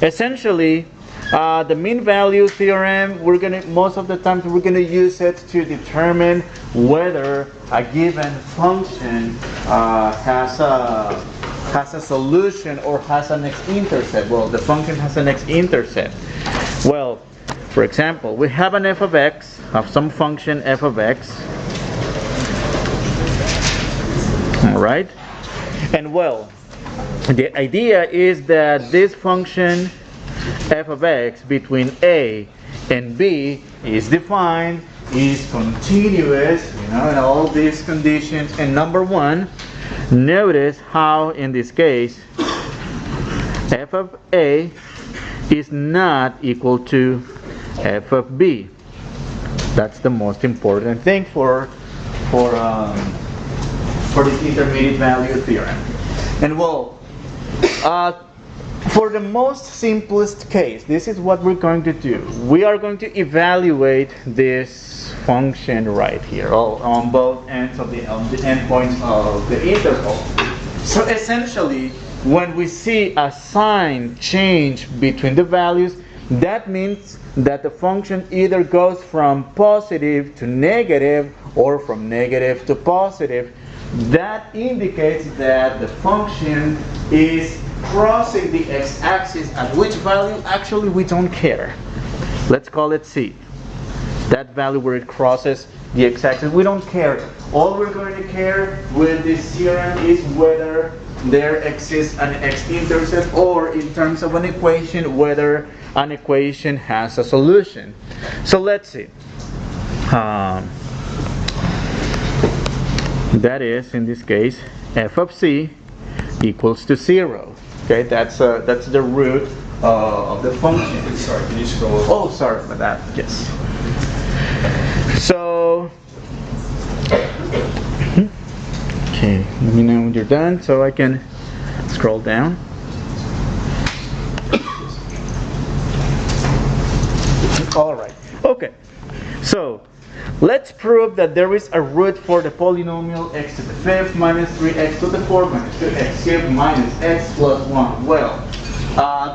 Essentially, the mean value theorem, most of the times we're gonna use it to determine whether a given function has a solution or has an x-intercept. Well, the function has an x-intercept. Well, for example, we have an f of x, of some function f of x. All right, and well, the idea is that this function f of x between a and b is defined, is continuous, in all these conditions. And number one, notice how in this case f of a is not equal to f of b. That's the most important thing for this intermediate value theorem. And well, for the most simplest case, this is what we're going to do. We are going to evaluate this function right here, on both ends of the endpoints of the interval. So essentially, when we see a sign change between the values, that means that the function either goes from positive to negative or from negative to positive. That indicates that the function is crossing the x-axis, at which value actually we don't care. Let's call it c. That value where it crosses the x-axis, we don't care. All we're going to care with this theorem is whether there exists an x-intercept, or in terms of an equation, whether an equation has a solution. So let's see. That is, in this case, f of c equals to 0. Okay, that's the root of the function. Sorry, can you scroll over? Oh, sorry for that. Yes. So, okay, let me know when you're done so I can scroll down. All right. Okay. So, let's prove that there is a root for the polynomial x to the fifth minus 3x to the fourth minus 2x cubed minus x plus 1. Well,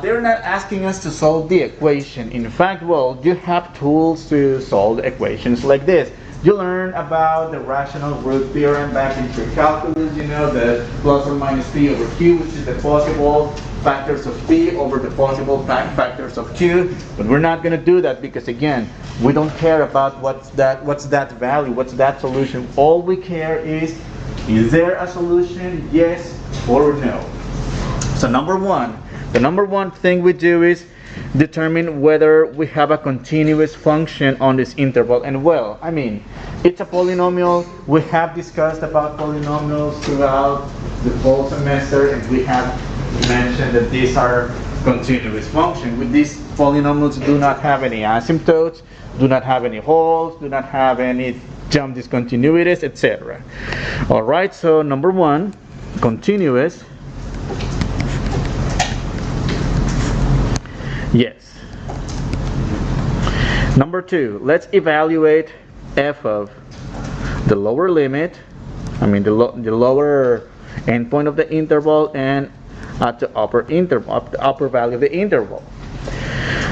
they're not asking us to solve the equation. In fact, well, you have tools to solve equations like this. You learn about the rational root theorem back in your calculus, the plus or minus p over q, which is the possible factors of p over the possible factors of q. But we're not going to do that because, again, we don't care about what's that value, what's that solution. All we care is there a solution, yes or no? So the number one thing we do is determine whether we have a continuous function on this interval. And well, I mean, it's a polynomial. We have discussed about polynomials throughout the whole semester, and we have mentioned that these are continuous functions. With these polynomials do not have any asymptotes, do not have any holes, do not have any jump discontinuities, etc. All right, so number one, continuous. Yes. Number two, let's evaluate f of the lower limit, the lower endpoint of the interval, and at the upper value of the interval.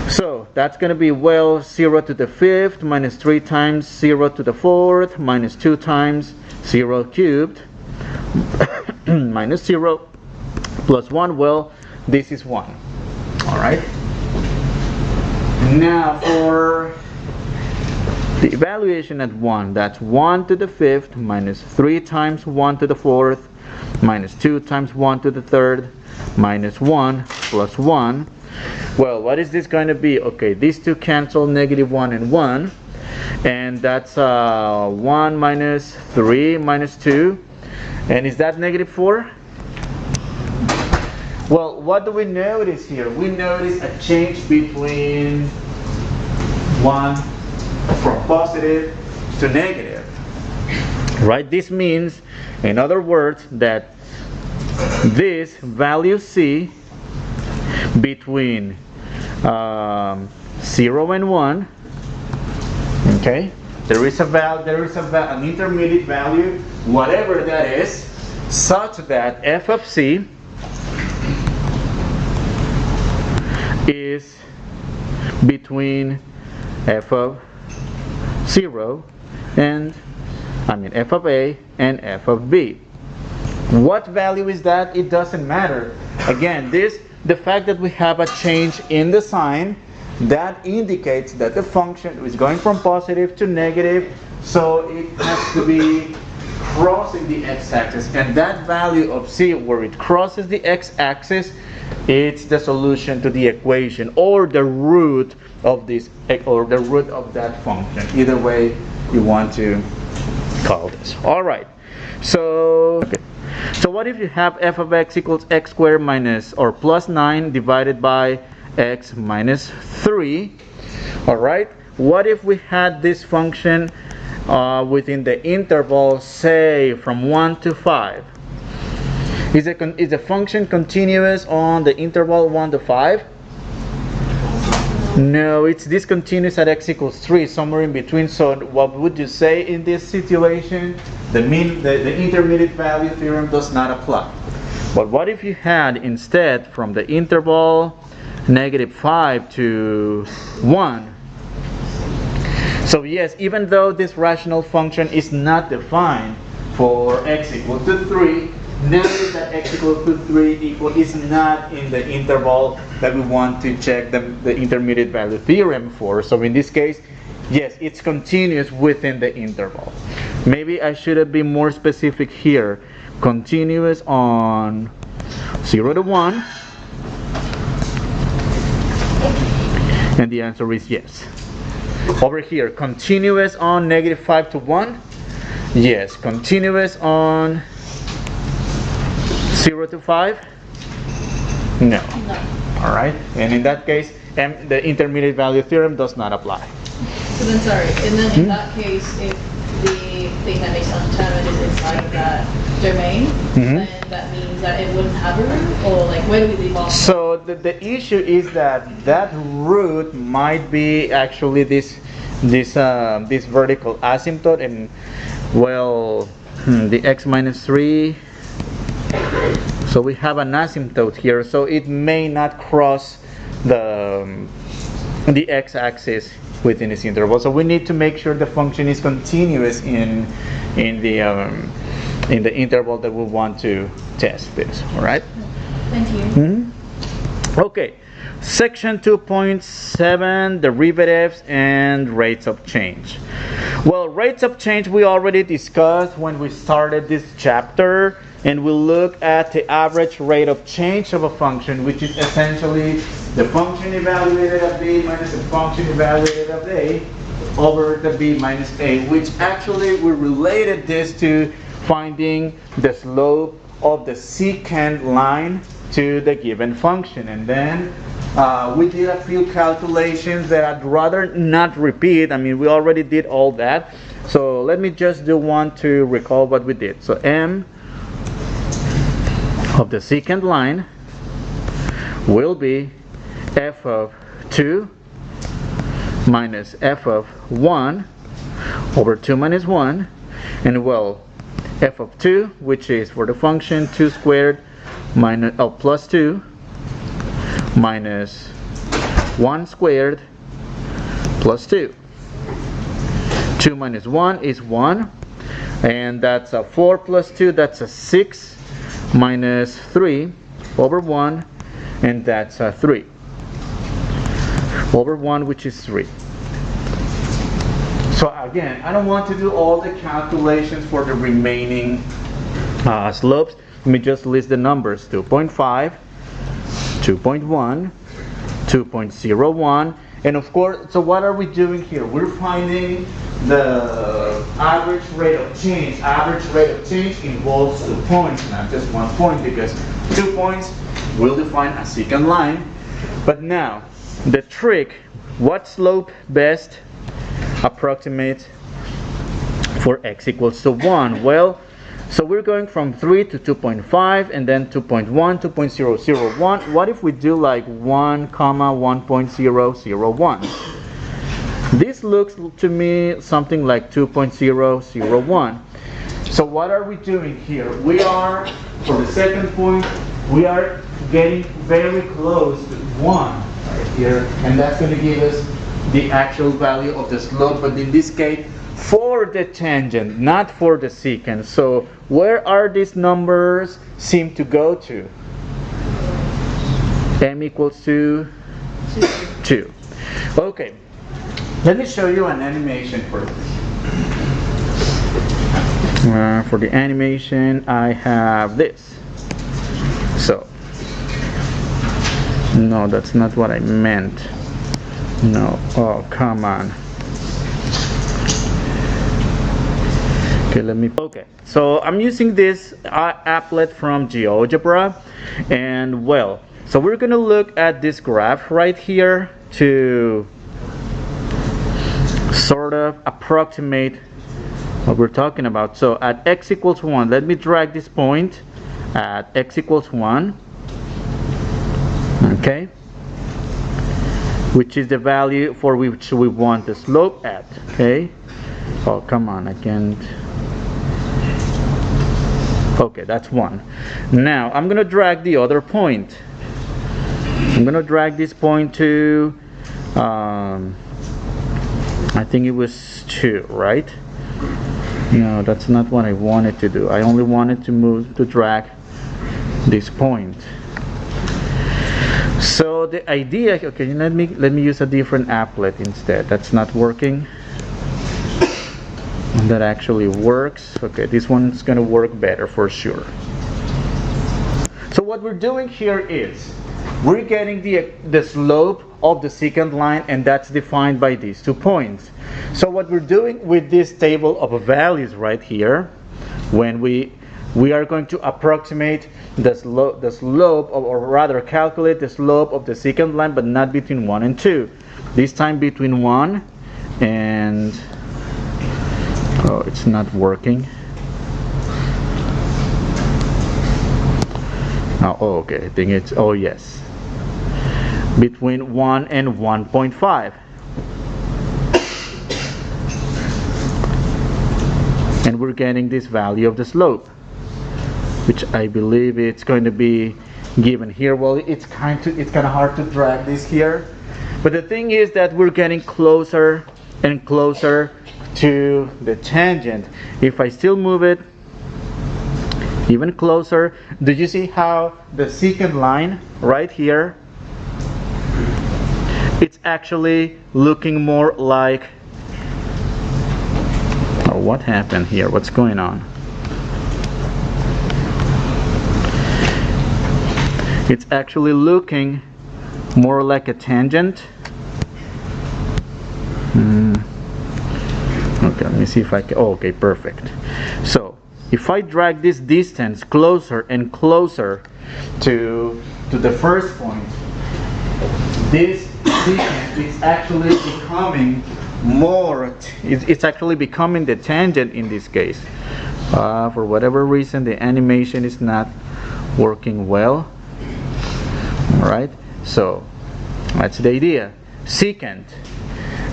So that's going to be, well, 0 to the fifth minus 3 times 0 to the fourth minus 2 times 0 cubed minus 0 plus 1. Well, this is 1. All right. Now for the evaluation at 1, that's 1 to the fifth minus 3 times 1 to the fourth minus 2 times 1 to the third minus 1 plus 1. Well, what is this going to be? Okay, these two cancel, negative 1 and 1. And that's 1 minus 3 minus 2. And is that negative 4? Well, what do we notice here? We notice a change between 1 from positive to negative. Right? This means, in other words, that this value c between 0 and 1, okay, there is an intermediate value, whatever that is, such that f of c is between f of 0 and f of a and f of b. What value is that? It doesn't matter. Again, the fact that we have a change in the sign, that indicates that the function is going from positive to negative, so it has to be crossing the x-axis, and that value of c where it crosses the x-axis, it's the solution to the equation, or the root of this, or the root of that function. Either way you want to call this. All right. So what if you have f of x equals x squared minus or plus 9 divided by x minus 3? All right. What if we had this function within the interval, say from 1 to 5? Is the function continuous on the interval 1 to 5? No, it's discontinuous at x equals 3, somewhere in between. So what would you say in this situation? The intermediate value theorem does not apply. But what if you had instead from the interval -5 to 1? So yes, even though this rational function is not defined for x equal to 3, notice that x equal to 3 is not in the interval that we want to check the intermediate value theorem for. So in this case, yes, it's continuous within the interval. Maybe I should have been more specific here. Continuous on 0 to 1. And the answer is yes. Over here, continuous on -5 to 1. Yes, continuous on 0 to 5? No. All right. And in that case, the intermediate value theorem does not apply. So then, sorry. And then in that case, if the thing that makes undetermined is inside of that domain, then that means that it wouldn't have a root, or like where do we leave off? So the issue is that root might be actually this vertical asymptote, and well, the x minus 3. So we have an asymptote here, so it may not cross the x-axis within this interval. So we need to make sure the function is continuous in the interval that we want to test this. All right. Thank you. Okay. Section 2.7, derivatives and rates of change. Well, rates of change we already discussed when we started this chapter, and we'll look at the average rate of change of a function, which is essentially the function evaluated at b minus the function evaluated at a over the b minus a, which actually we related this to finding the slope of the secant line to the given function. And then we did a few calculations that I'd rather not repeat. I mean, we already did all that. So let me just do one to recall what we did. So m of the secant line will be f of 2 minus f of 1 over 2 minus 1, and well, f of 2, which is for the function 2 squared minus plus 2 minus 1 squared plus 2. 2 minus 1 is 1, and that's a 4 plus 2, that's a 6 minus 3 over 1, and that's a 3 over 1, which is 3. So again, I don't want to do all the calculations for the remaining slopes. Let me just list the numbers: 2.5, 2.1, 2.01, and of course, so what are we doing here? We're finding the average rate of change. Average rate of change involves 2 points, not just 1 point, because 2 points will define a secant line. But now, the trick, what slope best approximates for x equals to 1? Well, so we're going from 3 to 2.5, and then 2.1, 2.001. What if we do like 1, 1.001? This looks to me something like 2.001. So what are we doing here? We are, for the second point, we are getting very close to 1. here, and that's going to give us the actual value of the slope, but in this case for the tangent, not for the secant. So where are these numbers seem to go to? M equals to 2. Okay, let me show you an animation for this. For the animation I have this. So no, that's not what I meant. No, oh come on. Okay, so I'm using this applet from GeoGebra, and well, so we're gonna look at this graph right here to sort of approximate what we're talking about. So at x equals 1, let me drag this point at x equals 1, okay, which is the value for which we want the slope at, okay. Oh come on, I can't. Okay, that's 1. Now I'm gonna drag the other point. I'm gonna drag this point to I think it was 2, right? No, that's not what I wanted to do. I only wanted to drag this point. So the idea, okay, let me use a different applet instead. That's not working. That actually works. Okay, this one's gonna work better for sure. So what we're doing here is we're getting the slope of the secant line, and that's defined by these 2 points. So what we're doing with this table of values right here, when we are going to approximate the slope or rather calculate the slope of the secant line, but not between 1 and 2. This time between 1 and oh, it's not working. Oh, okay, I think it's, oh yes, between 1 and 1.5. And we're getting this value of the slope, which I believe it's going to be given here. Well, it's kind of hard to drag this here, but the thing is that we're getting closer and closer to the tangent. If I still move it even closer, do you see how the secant line right here, it's actually looking more like, oh, what happened here? What's going on? It's actually looking more like a tangent. Okay, let me see if I can. Oh, okay, perfect. So if I drag this distance closer and closer to the first point, this secant is actually becoming more. It's actually becoming the tangent in this case. For whatever reason, the animation is not working well. All right, so that's the idea. Secant.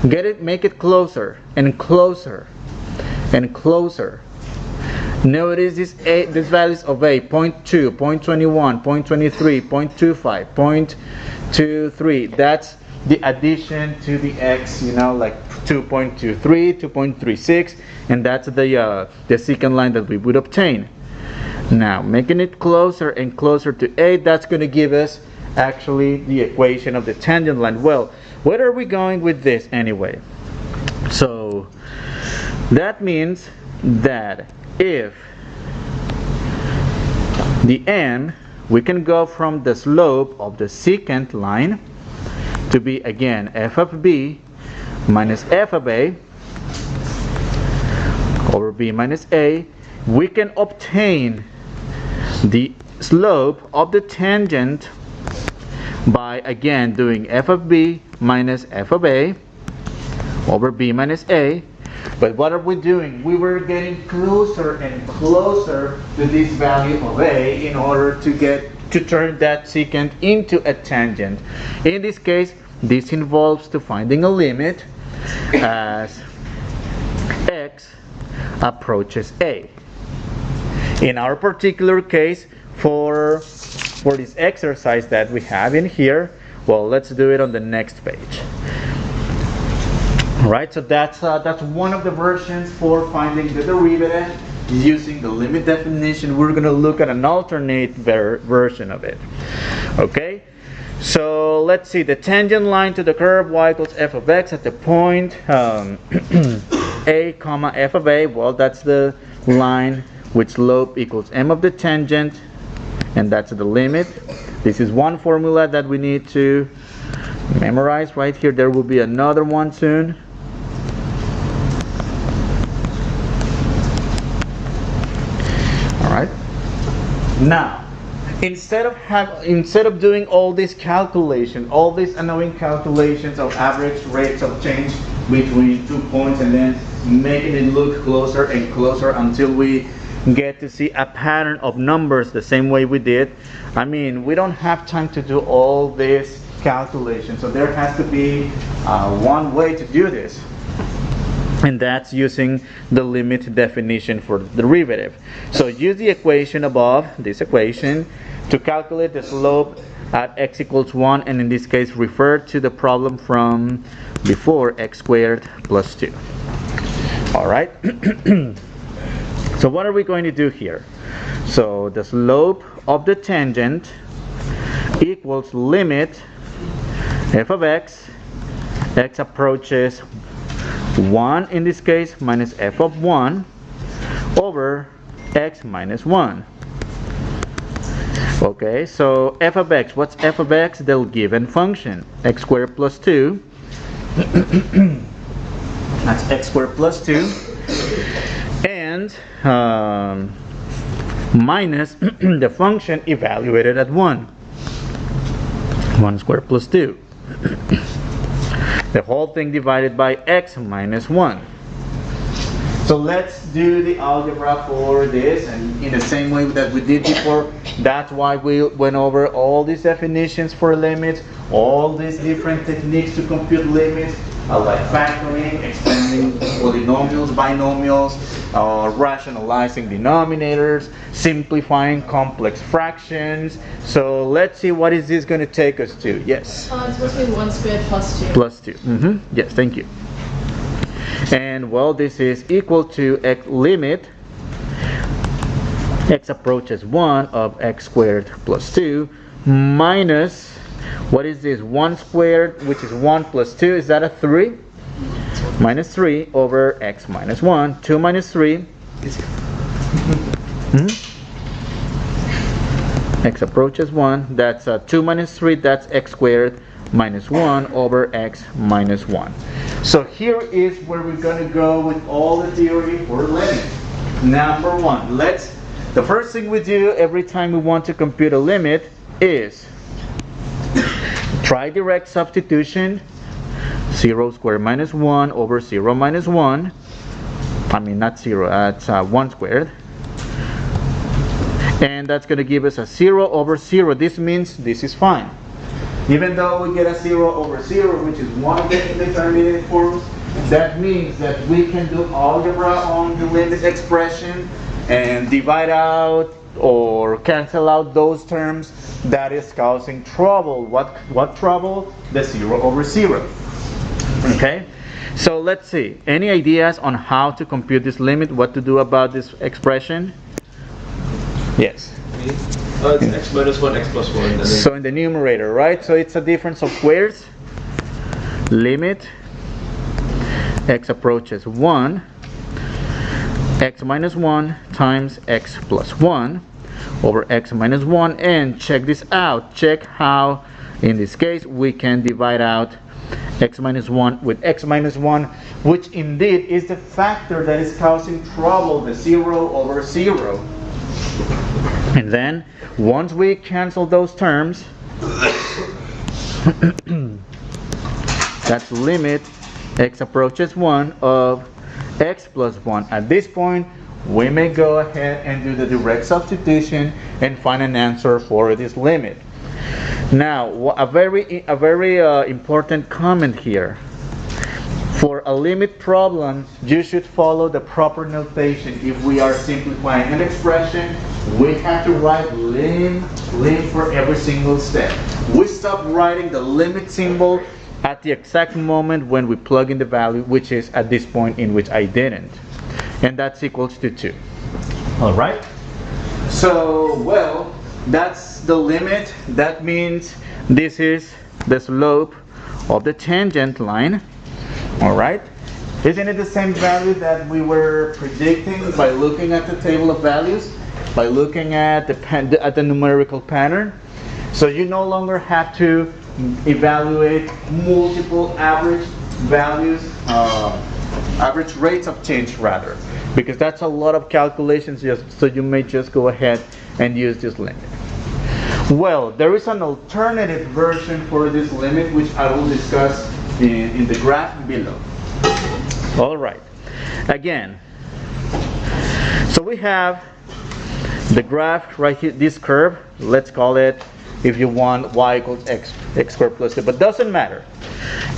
Get it, make it closer and closer and closer. Notice these values of A, 0.2, 0.21, 0.23, 0.25, 0.23. That's the addition to the X, you know, like 2.23, 2.36, and that's the secant line that we would obtain. Now, making it closer and closer to A, that's going to give us actually the equation of the tangent line. Well, where are we going with this anyway? So that means that if the M, we can go from the slope of the secant line to be again f of b minus f of a over b minus a, we can obtain the slope of the tangent by again doing f of b minus f of a over b minus a. But what are we doing? We were getting closer and closer to this value of a in order to turn that secant into a tangent. In this case, this involves to finding a limit as x approaches a. In our particular case, for this exercise that we have in here, Well, let's do it on the next page. Alright, so that's one of the versions for finding the derivative using the limit definition. We're going to look at an alternate version of it. Okay, so let's see, the tangent line to the curve y equals f of x at the point a comma f of a. Well, that's the line with slope equals m of the tangent, and that's the limit. This is one formula that we need to memorize right here. There will be another one soon. Alright. Now, instead of doing all this calculation, all these annoying calculations of average rates of change between 2 points and then making it look closer and closer until we get to see a pattern of numbers the same way we did, I mean, we don't have time to do all this calculation. So there has to be one way to do this, and that's using the limit definition for the derivative. So use the equation above, this equation, to calculate the slope at x equals 1, and in this case refer to the problem from before, x squared plus 2. Alright. So what are we going to do here? So the slope of the tangent equals limit f of x, x approaches 1 in this case, minus f of 1 over x minus 1. Okay, so f of x, what's f of x? The given function, x squared plus 2. That's x squared plus 2. And minus the function evaluated at 1. 1 squared plus 2. The whole thing divided by x minus 1. So let's do the algebra for this, and in the same way that we did before. That's why we went over all these definitions for limits, all these different techniques to compute limits, like factoring, expanding polynomials, binomials, rationalizing denominators, simplifying complex fractions. So let's see, what is this going to take us to? Yes? It's supposed to be 1 squared plus 2. Plus 2. Yes, thank you. And well, this is equal to x limit x approaches 1 of x squared plus 2 minus, what is this, 1 squared, which is 1 plus 2, is that a 3? Minus 3 over x minus 1. 2 minus 3. X approaches 1. That's 2 minus 3. That's x squared minus 1 over x minus 1. So here is where we're going to go with all the theory for limits. Number one, the first thing we do every time we want to compute a limit is try direct substitution. 0 squared minus 1 over 0 minus 1. I mean, not 0, that's 1 squared. And that's going to give us a 0 over 0. This means this is fine. Even though we get a 0 over 0, which is one of the indeterminate forms, that means that we can do algebra on the limit expression and divide out or cancel out those terms that is causing trouble. What trouble? The 0 over 0. Okay, so let's see. Any ideas on how to compute this limit? What to do about this expression? Yes. It's x minus 1, x plus 1. So in the numerator, right? So it's a difference of squares. Limit x approaches 1, x minus 1 times x plus 1 over x minus 1. And check this out. Check how, in this case, we can divide out x minus 1 with x minus 1, which indeed is the factor that is causing trouble, the 0 over 0. And then, once we cancel those terms, that's limit x approaches 1 of x plus 1. At this point, we may go ahead and do the direct substitution and find an answer for this limit. Now, a very important comment here. For a limit problem, you should follow the proper notation. If we are simplifying an expression, we have to write lim for every single step. We stop writing the limit symbol at the exact moment when we plug in the value, which is at this point in which I didn't. And that's equals to 2. All right? So, well, that's the limit. That means this is the slope of the tangent line. All right? Isn't it the same value that we were predicting by looking at the table of values? By looking at the numerical pattern? So you no longer have to evaluate multiple average values, average rates of change rather, because that's a lot of calculations, so you may just go ahead and use this limit. Well, there is an alternative version for this limit, which I will discuss in the graph below. All right, again, so we have the graph right here, this curve, let's call it, if you want, y equals x squared plus 2, but doesn't matter.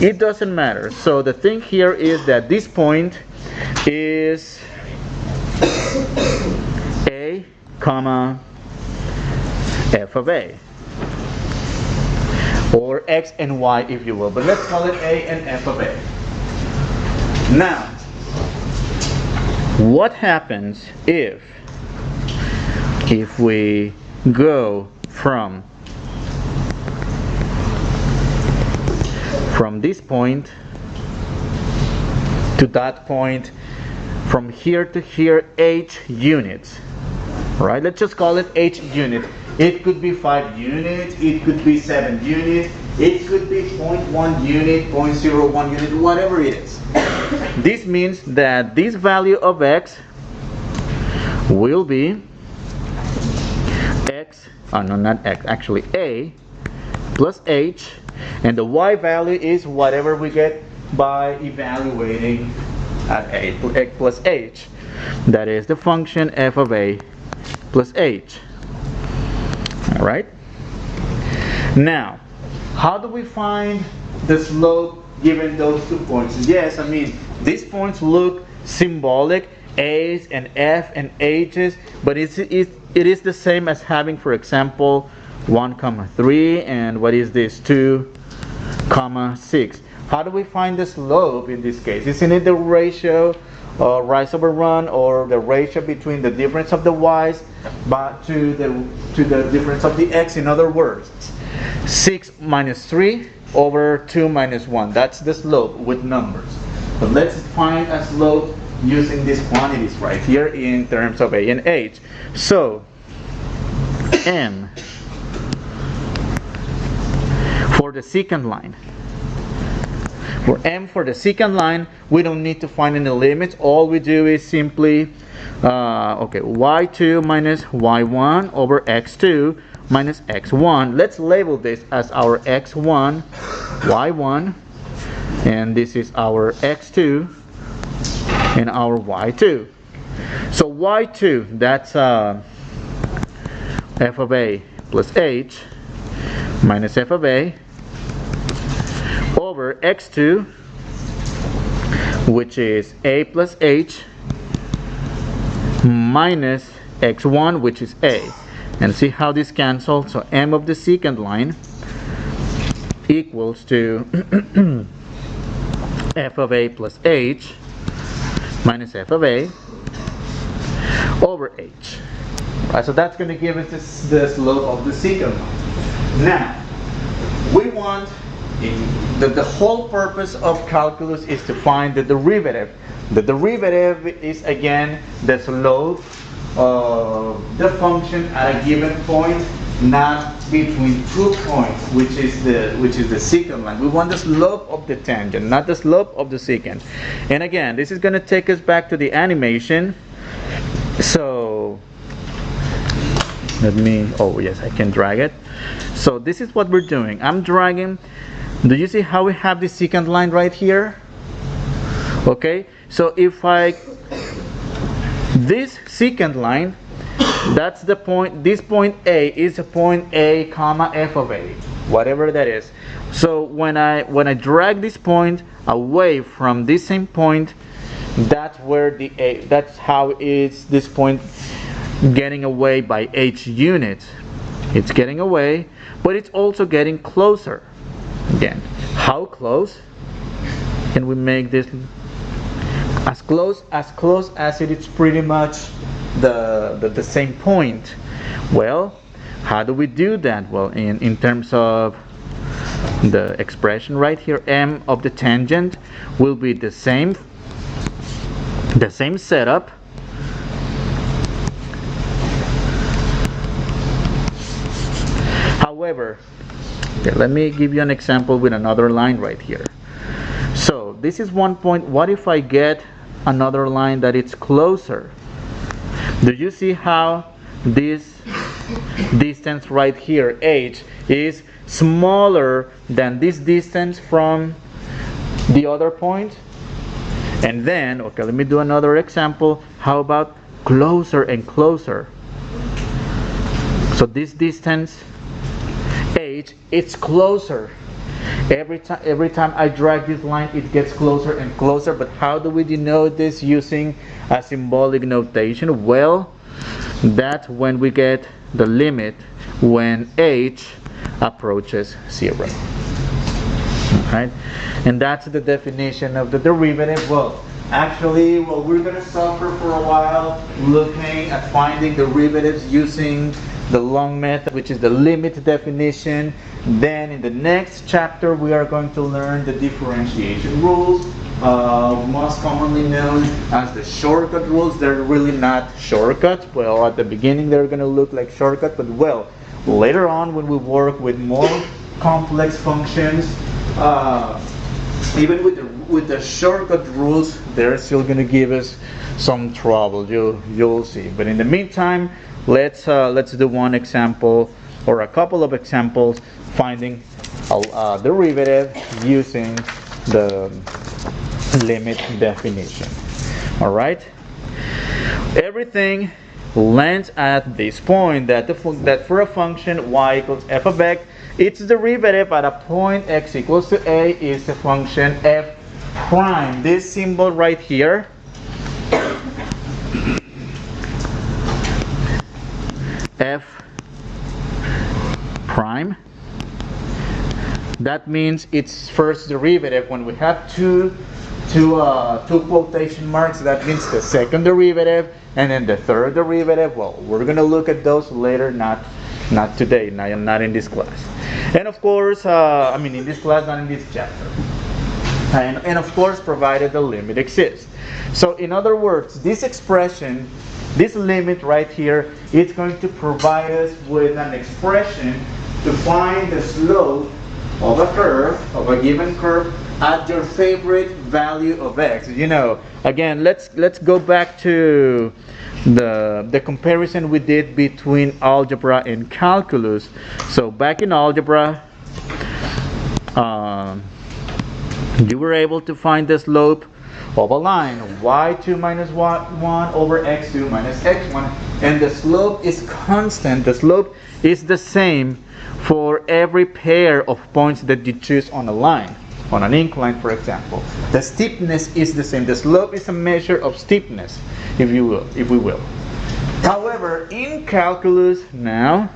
It doesn't matter. So the thing here is that this point is a comma f of a, or x and y if you will, but let's call it a and f of a. Now, what happens if we go from this point to that point, from here to here, h units, right? Let's just call it h unit. It could be 5 units, it could be 7 units, it could be 0.1 unit, 0.01 unit, whatever it is. This means that this value of x will be x, no, not x, actually a plus h, and the y value is whatever we get by evaluating at a plus h. That is the function f of a plus h. All right. Now, how do we find the slope given those 2 points? Yes, I mean, these points look symbolic, a's and f and h's, but it is the same as having, for example, 1,3 and what is this, 2,6. How do we find the slope in this case? Isn't it the ratio rise over run, or the ratio between the difference of the y's but to the difference of the x? In other words, 6 minus 3 over 2 minus 1. That's the slope with numbers. But let's find a slope using these quantities right here in terms of a and h. So m for the secant line. For m for the secant line, we don't need to find any limits. All we do is simply y2 minus y1 over x2 minus x1. Let's label this as our x1, y1, and this is our x2 and our y2. So y2, that's f of a plus h minus f of a over x2, which is a plus h minus x1, which is a. And see how this cancels. So m of the secant line equals to f of a plus h minus f of a over h. Right, so that's going to give us the slope of the secant line. Now, we want, the whole purpose of calculus is to find the derivative. The derivative is again the slope of the function at a given point, not between 2 points, which is the secant line. We want the slope of the tangent, not the slope of the secant. And again, this is going to take us back to the animation. So let me, oh yes, I can drag it. So this is what we're doing. I'm dragging. Do you see how we have the secant line right here? Okay, so if this secant line, that's the point, this point A is a point A comma f of a, whatever that is. So when I drag this point away from this same point, that's where that's how is this point getting away by h units. It's getting away but it's also getting closer. Again, how close can we make this? As close as it is pretty much the same point. Well, how do we do that? Well, in terms of the expression right here, m of the tangent will be the same setup. However, okay, let me give you an example with another line right here. So this is one point. What if I get another line that it's closer? Do you see how this distance right here, h, is smaller than this distance from the other point? And then, okay, let me do another example. How about closer and closer? So this distance h, it's closer. Every time I drag this line, it gets closer and closer. But how do we denote this using a symbolic notation? Well, that's when we get the limit when h approaches 0. Right? And that's the definition of the derivative. Well, actually, well, we're going to suffer for a while looking at finding derivatives using the long method, which is the limit definition. Then in the next chapter, we are going to learn the differentiation rules, most commonly known as the shortcut rules. They're really not shortcuts. Well, at the beginning, they're going to look like shortcuts, but well, later on when we work with more complex functions, even with the shortcut rules, they're still going to give us some trouble. You'll see. But in the meantime, let's do one example or a couple of examples finding a derivative using the limit definition. All right. Everything lands at this point that for a function y equals f of x, its derivative at a point x equals to a is the function f prime. This symbol right here f prime, that means its first derivative. When we have two quotation marks, that means the second derivative, and then the third derivative. Well, we're gonna look at those later, not today, not in this class. And of course, I mean in this class, not in this chapter. And of course, provided the limit exists. So in other words, this expression, this limit right here, it's going to provide us with an expression to find the slope of a curve, of a given curve, at your favorite value of x. You know, again, let's go back to the comparison we did between algebra and calculus. So back in algebra, you were able to find the slope of a line, y2 minus 1 over x2 minus x1, and the slope is constant. The slope is the same for every pair of points that you choose on a line, on an incline, for example. The steepness is the same. The slope is a measure of steepness, if we will. However, in calculus now,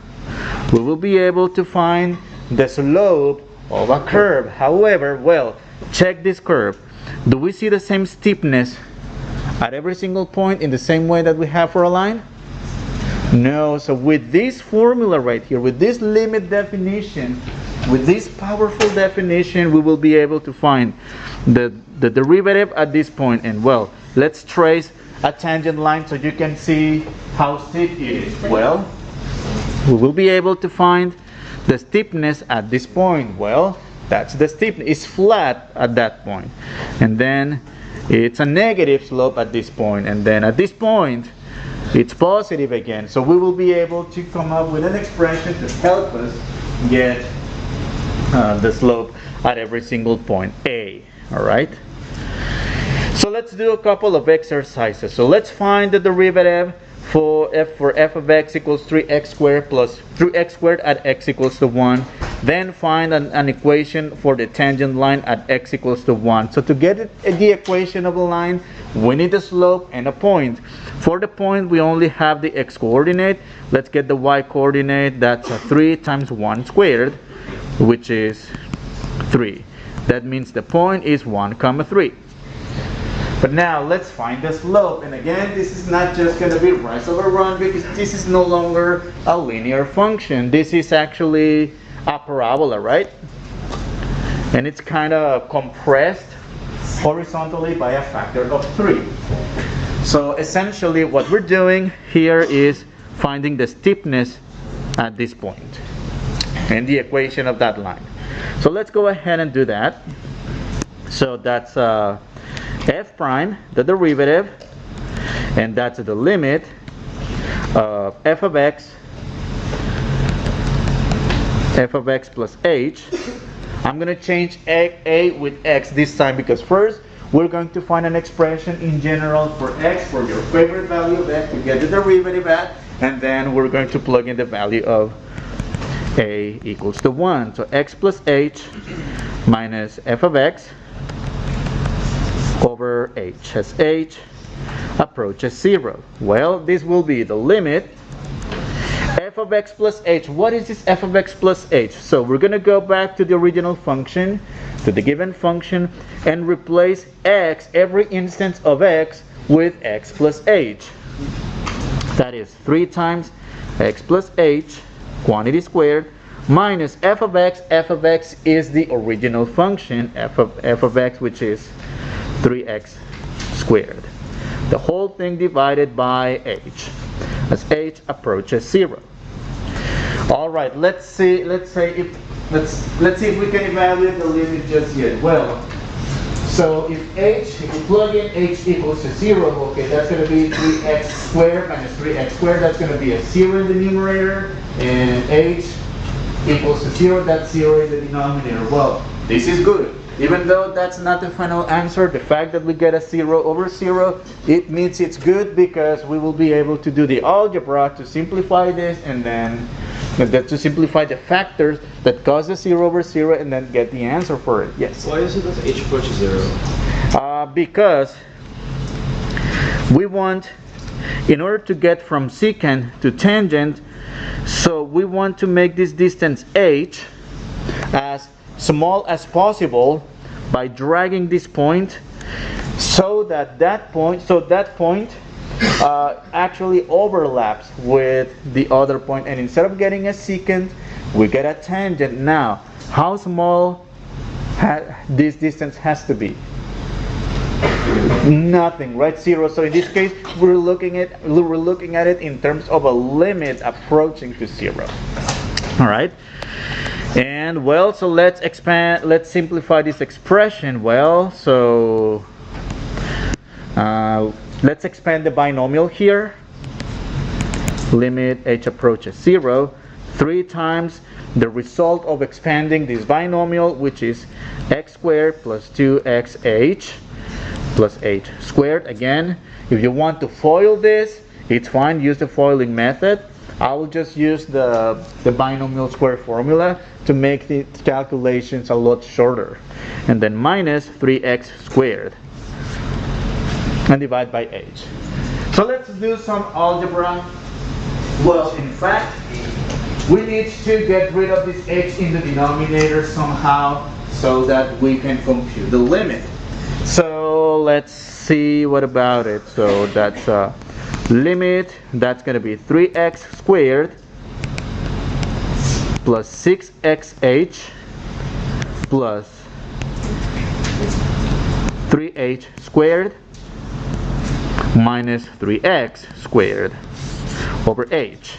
we will be able to find the slope of a curve. However, well, check this curve. Do we see the same steepness at every single point in the same way that we have for a line? No. So with this formula right here, with this limit definition, with this powerful definition, we will be able to find the derivative at this point. And well, let's trace a tangent line so you can see how steep it is. Well, we will be able to find the steepness at this point. Well, that's the steepness. It's flat at that point. And then it's a negative slope at this point. And then at this point, it's positive again. So we will be able to come up with an expression to help us get the slope at every single point, A. All right? So let's do a couple of exercises. So let's find the derivative for f of x equals 3x squared plus 3x squared at x equals to 1. Then find an equation for the tangent line at x equals to 1. So to get the equation of a line, we need a slope and a point. For the point, we only have the x coordinate. Let's get the y coordinate. That's 3 times 1 squared, which is 3. That means the point is 1, 3. But now let's find the slope. And again, this is not just going to be rise over run, because this is no longer a linear function. This is actually a parabola, right? And it's kind of compressed horizontally by a factor of 3. So essentially what we're doing here is finding the steepness at this point and the equation of that line. So let's go ahead and do that. So that's f prime, the derivative, and that's the limit of f of x plus h. I'm going to change a with x this time, because first we're going to find an expression in general for x, for your favorite value of x, to get the derivative at, and then we're going to plug in the value of a equals to 1. So x plus h minus f of x over h, as h approaches 0. Well, this will be the limit f of x plus h. What is this f of x plus h? So we're going to go back to the original function, to the given function, and replace x, every instance of x, with x plus h. That is 3 times x plus h, quantity squared, minus f of x. F of x is the original function, f of x, which is 3x squared. The whole thing divided by h, as h approaches 0. All right, let's see if we can evaluate the limit just yet. Well, so if we plug in h equals to 0, okay, that's going to be 3x squared minus 3x squared. That's going to be a 0 in the numerator, and h equals to 0, that's 0 in the denominator. Well, this is good. Even though that's not the final answer, the fact that we get a 0 over 0, it means it's good, because we will be able to do the algebra to simplify this, and then to simplify the factors that cause the 0 over 0, and then get the answer for it. Yes? Why is it that h approaches 0? Because we want, in order to get from secant to tangent, so we want to make this distance h as small as possible by dragging this point, so that point actually overlaps with the other point, and instead of getting a secant, we get a tangent. Now, how small this distance has to be? Nothing, right? 0. So in this case, we're looking at it in terms of a limit approaching to 0. All right. And well, so let's simplify this expression. Well, so let's expand the binomial here. Limit h approaches 0, 3 times the result of expanding this binomial, which is x squared plus 2xh plus h squared. Again, if you want to FOIL this, it's fine, use the foiling method. I will just use the binomial square formula to make the calculations a lot shorter. And then minus 3x squared and divide by h. So let's do some algebra. Well, in fact, we need to get rid of this h in the denominator somehow, so that we can compute the limit. So let's see, what about it? So that's limit, that's going to be 3x squared plus 6xh plus 3h squared minus 3x squared over h,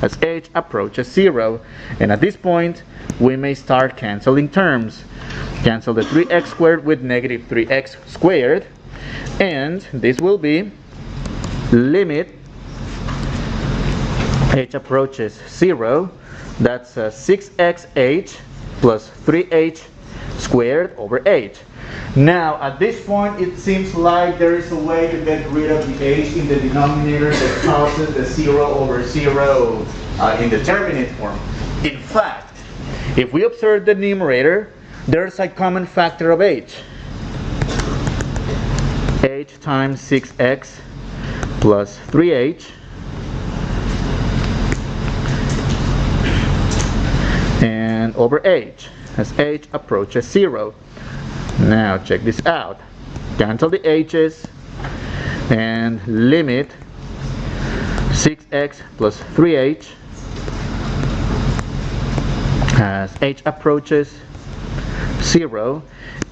as h approaches 0. And at this point, we may start canceling terms. Cancel the 3x squared with negative 3x squared, and this will be limit h approaches 0, that's 6xh plus 3h squared over h. Now, at this point, it seems like there is a way to get rid of the h in the denominator that causes the 0 over 0 indeterminate form. In fact, if we observe the numerator, there's a common factor of h. h times 6x plus 3h and over h as h approaches 0. Now check this out. Cancel the h's and limit 6x plus 3h as h approaches 0,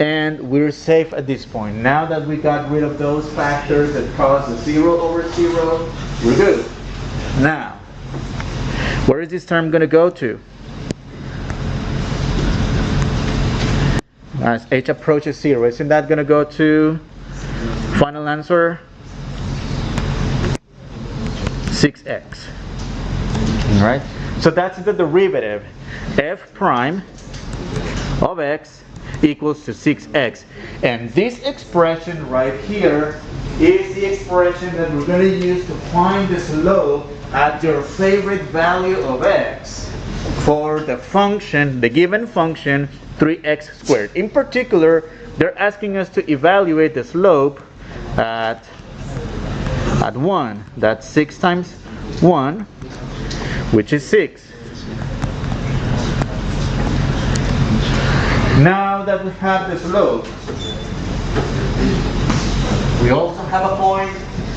and we're safe at this point. Now that we got rid of those factors that cause the 0 over 0, we're good. Now, where is this term going to go to? As h approaches 0, isn't that going to go to final answer 6x? Alright, so that's the derivative. F prime of x equals to 6x, and this expression right here is the expression that we're going to use to find the slope at your favorite value of x for the function, the given function 3x squared. In particular, they're asking us to evaluate the slope at 1. That's 6 times 1, which is 6. Now that we have the slope, we also have a point.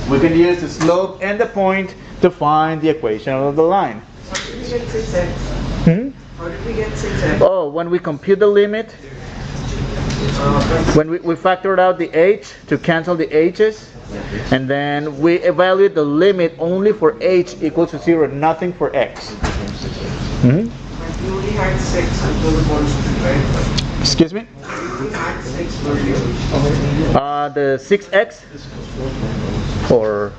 We can use the slope and the point to find the equation of the line. How did we get 6x? How did we get 6x? Oh, when we compute the limit, when we factored out the h to cancel the h's, and then we evaluate the limit only for h equals to 0, nothing for x. But you only had 6 until the constant, right? Excuse me? We had 6 earlier. The 6x, or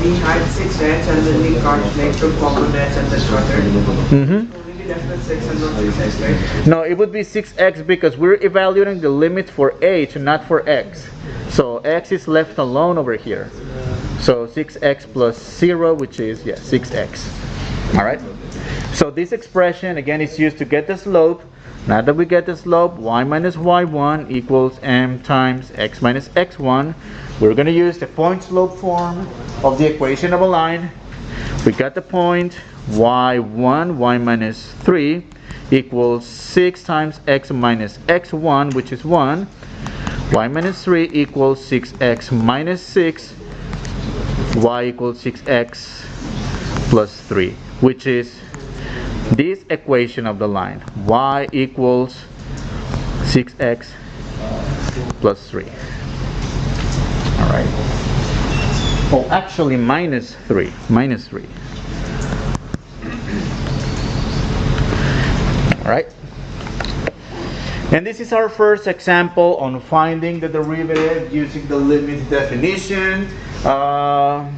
We had 6x and then we got like took common x and then started. Only we left with 6 and not 6x, right? no, it would be 6x because we're evaluating the limit for h, not for x. So x is left alone over here. So 6x plus 0, which is 6x. All right. So this expression again is used to get the slope. Now that we get the slope, y minus y1 equals m times x minus x1. We're going to use the point slope form of the equation of a line. We got the point y1, y minus 3 equals 6 times x minus x1, which is 1. Y minus 3 equals 6x minus 6. Y equals 6x plus 3, which is this equation of the line. Y equals 6x plus 3. Alright. Oh, actually minus 3. Minus 3. Alright. And this is our first example on finding the derivative using the limit definition. But